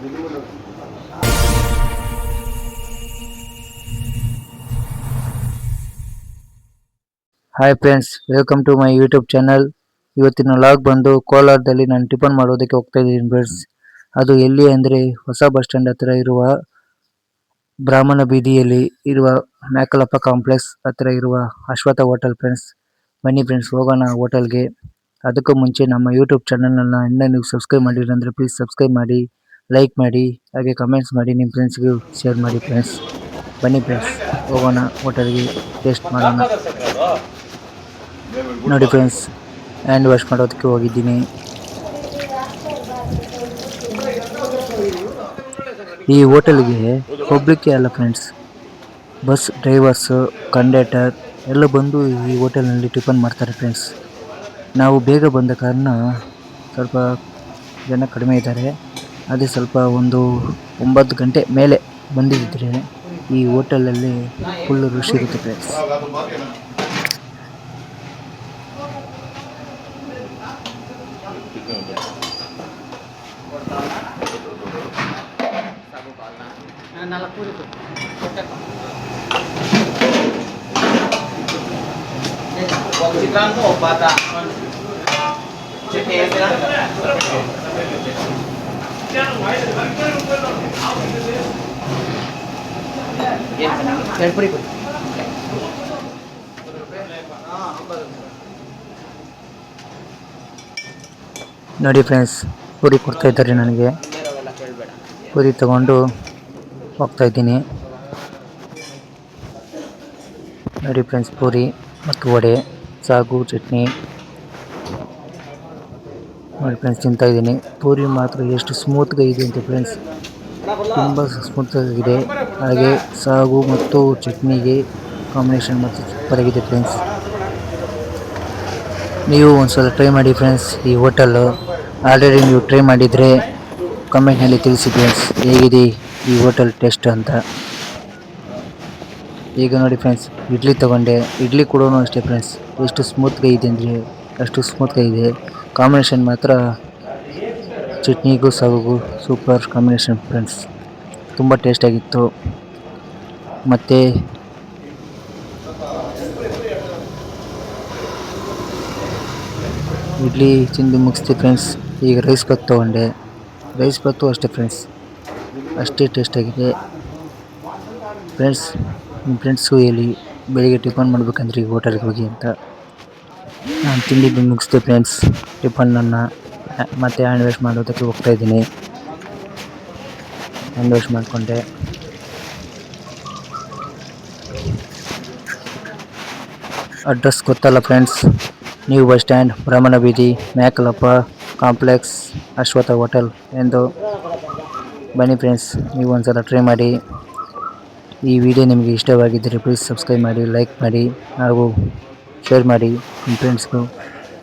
Hi friends, welcome to my YouTube channel. ಇವತ್ತಿನ vlog ಬಂದು ಕೋಲಾರದಲ್ಲಿ ನಾನು ಟಿಫನ್ ಮಾಡೋದಕ್ಕೆ ಹೋಗ್ತಾ ಇದ್ದೀನಿ ಫ್ರೆಂಡ್ಸ್. ಅದು ಎಲ್ಲಿ ಅಂದರೆ ಹೊಸ ಬಸ್ ಸ್ಟ್ಯಾಂಡ್ ಹತ್ರ ಇರುವ ಬ್ರಾಹ್ಮಣ ಬೀದಿಯಲ್ಲಿ ಇರುವ ಮ್ಯಾಕಲಪ್ಪ ಕಾಂಪ್ಲೆಕ್ಸ್ ಹತ್ರ ಇರುವ ಅಶ್ವಥ ಹೋಟೆಲ್ ಫ್ರೆಂಡ್ಸ್. ಬನ್ನಿ ಫ್ರೆಂಡ್ಸ್, ಹೋಗೋಣ ಹೋಟೆಲ್ಗೆ. ಅದಕ್ಕೂ ಮುಂಚೆ ನಮ್ಮ ಯೂಟ್ಯೂಬ್ ಚಾನಲ್ನ ಇನ್ನೂ ನೀವು ಸಬ್ಸ್ಕ್ರೈಬ್ ಮಾಡಿಲ್ಲ ಅಂದರೆ ಪ್ಲೀಸ್ ಸಬ್ಸ್ಕ್ರೈಬ್ ಮಾಡಿ, ಲೈಕ್ ಮಾಡಿ, ಹಾಗೆ ಕಮೆಂಟ್ಸ್ ಮಾಡಿ, ನಿಮ್ಮ ಫ್ರೆಂಡ್ಸ್ಗೂ ಶೇರ್ ಮಾಡಿ ಫ್ರೆಂಡ್ಸ್. ಬನ್ನಿ ಫ್ರೆಂಡ್ಸ್, ಹೋಗೋಣ ಹೋಟೆಲ್ಗೆ, ಟೇಸ್ಟ್ ಮಾಡೋಣ. ನೋಡಿ ಫ್ರೆಂಡ್ಸ್, ಹ್ಯಾಂಡ್ ವಾಶ್ ಮಾಡೋದಕ್ಕೆ ಹೋಗಿದ್ದೀನಿ. ಈ ಹೋಟೆಲ್ಗೆ ಒಬ್ಬರಿಗೆ ಅಲ್ಲ ಫ್ರೆಂಡ್ಸ್, ಬಸ್ ಡ್ರೈವರ್ಸು, ಕಂಡಕ್ಟರ್ ಎಲ್ಲ ಬಂದು ಈ ಹೋಟೆಲ್ನಲ್ಲಿ ಟಿಫನ್ ಮಾಡ್ತಾರೆ ಫ್ರೆಂಡ್ಸ್. ನಾವು ಬೇಗ ಬಂದ ಕಾರಣ ಸ್ವಲ್ಪ ಜನ ಕಡಿಮೆ ಇದ್ದಾರೆ. ಅದೇ ಸ್ವಲ್ಪ ಒಂದು 9 ಗಂಟೆ ಮೇಲೆ ಬಂದಿದ್ದರೆ ಈ ಹೋಟೆಲಲ್ಲಿ ಫುಲ್ ರಶ್ ಇರುತ್ತೆ ಫ್ರೆಂಡ್ಸ್. ನೋಡಿ ಫ್ರೆಂಡ್ಸ್, ಪೂರಿ ಕೊಡ್ತಾ ಇದ್ದಾರೆ ನನಗೆ. ಪೂರಿ ತಗೊಂಡು ಹೋಗ್ತಾ ಇದ್ದೀನಿ. ನೋಡಿ ಫ್ರೆಂಡ್ಸ್, ಪೂರಿ ಮತ್ತು ವಡೆ, ಸಾಗು, ಚಟ್ನಿ ನೋಡಿ ಫ್ರೆಂಡ್ಸ್, ತಿಂತಾ ಇದ್ದೀನಿ. ಪೂರಿ ಮಾತ್ರ ಎಷ್ಟು ಸ್ಮೂತ್గా ಇದೆ ಅಂತ ಫ್ರೆಂಡ್ಸ್, ತುಂಬ ಸ್ಮೂತಾಗಿದೆ. ಹಾಗೆ ಸಾಗು ಮತ್ತು ಚಟ್ನಿಗೆ ಕಾಂಬಿನೇಷನ್ ಮತ್ತು ಸೂಪರ್ ಆಗಿದೆ ಫ್ರೆಂಡ್ಸ್. ನೀವು ಒಂದ್ಸಲ ಟ್ರೈ ಮಾಡಿ ಫ್ರೆಂಡ್ಸ್ ಈ ಹೋಟೆಲ್ಲು. ಆಲ್ರೆಡಿ ನೀವು ಟ್ರೈ ಮಾಡಿದರೆ ಕಮೆಂಟ್ನಲ್ಲಿ ತಿಳಿಸಿ ಫ್ರೆಂಡ್ಸ್, ಹೇಗಿದೆ ಈ ಹೋಟೆಲ್ ಟೇಸ್ಟ್ ಅಂತ. ಈಗ ನೋಡಿ ಫ್ರೆಂಡ್ಸ್, ಇಡ್ಲಿ ತಗೊಂಡೆ. ಇಡ್ಲಿ ಕೂಡ ಅಷ್ಟೇ ಫ್ರೆಂಡ್ಸ್, ಎಷ್ಟು ಸ್ಮೂತ್గా ಇದೆ ಅಂದರೆ ಅಷ್ಟು ಸ್ಮೂತ್గా ಇದೆ. ಕಾಂಬಿನೇಷನ್ ಮಾತ್ರ ಚಟ್ನಿಗೂ ಸಾಗುಗೂ ಸೂಪರ್ ಕಾಂಬಿನೇಷನ್ ಫ್ರೆಂಡ್ಸ್, ತುಂಬ ಟೇಸ್ಟಾಗಿತ್ತು. ಮತ್ತು ಇಡ್ಲಿ ತಿಂದು ಮುಗಿಸ್ತಿ ಫ್ರೆಂಡ್ಸ್. ಈಗ ರೈಸ್ ಬಾತ್ ತೊಗೊಂಡೆ. ರೈಸ್ ಬಾತು ಅಷ್ಟೇ ಫ್ರೆಂಡ್ಸ್, ಅಷ್ಟೇ ಟೇಸ್ಟಾಗಿದೆ ಫ್ರೆಂಡ್ಸ್. ನಿಮ್ಮ ಫ್ರೆಂಡ್ಸ್ಗೂ ಹೇಳಿ ಬೆಳಿಗ್ಗೆ ಟಿಫನ್ ಮಾಡ್ಬೇಕಂದ್ರೆ ಈ ಹೋಟೆಲ್ಗೆ ಹೋಗಿ ಅಂತ. ನಾನು ತಿಂದಿದ್ದು ಮುಗಿಸ್ದೆ ಫ್ರೆಂಡ್ಸ್ ಟಿಫನ್ನನ್ನು. ಮತ್ತು ಹ್ಯಾಂಡ್ ವಾಶ್ ಮಾಡೋದಕ್ಕೆ ಹೋಗ್ತಾ ಇದ್ದೀನಿ. ಹ್ಯಾಂಡ್ ವಾಶ್ ಮಾಡಿಕೊಂಡೆ. ಅಡ್ರೆಸ್ ಗೊತ್ತಲ್ಲ ಫ್ರೆಂಡ್ಸ್, ನ್ಯೂ ಬಸ್ ಸ್ಟ್ಯಾಂಡ್, ಬ್ರಾಹ್ಮಣ ಬೀದಿ, ಮ್ಯಾಕಲಪ್ಪ ಕಾಂಪ್ಲೆಕ್ಸ್, ಅಶ್ವಥ ಹೋಟೆಲ್ ಎಂದು. ಬನ್ನಿ ಫ್ರೆಂಡ್ಸ್, ನೀವು ಒಂದ್ಸಲ ಟ್ರೈ ಮಾಡಿ. ಈ ವಿಡಿಯೋ ನಿಮಗೆ ಇಷ್ಟವಾಗಿದ್ದರೆ ಪ್ಲೀಸ್ ಸಬ್ಸ್ಕ್ರೈಬ್ ಮಾಡಿ, ಲೈಕ್ ಮಾಡಿ, ಹಾಗೂ ಶೇರ್ ಮಾಡಿ ನಿಮ್ಮ ಫ್ರೆಂಡ್ಸ್ಗೂ.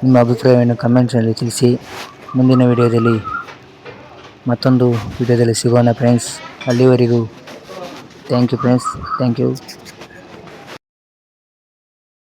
ನಿಮ್ಮ ಅಭಿಪ್ರಾಯವನ್ನು ಕಮೆಂಟ್ಸಲ್ಲಿ ತಿಳಿಸಿ. ಮುಂದಿನ ವಿಡಿಯೋದಲ್ಲಿ ಮತ್ತೊಂದು ವಿಡಿಯೋದಲ್ಲಿ ಸಿಗೋಣ ಫ್ರೆಂಡ್ಸ್. ಅಲ್ಲಿವರೆಗೂ thank you friends, thank you.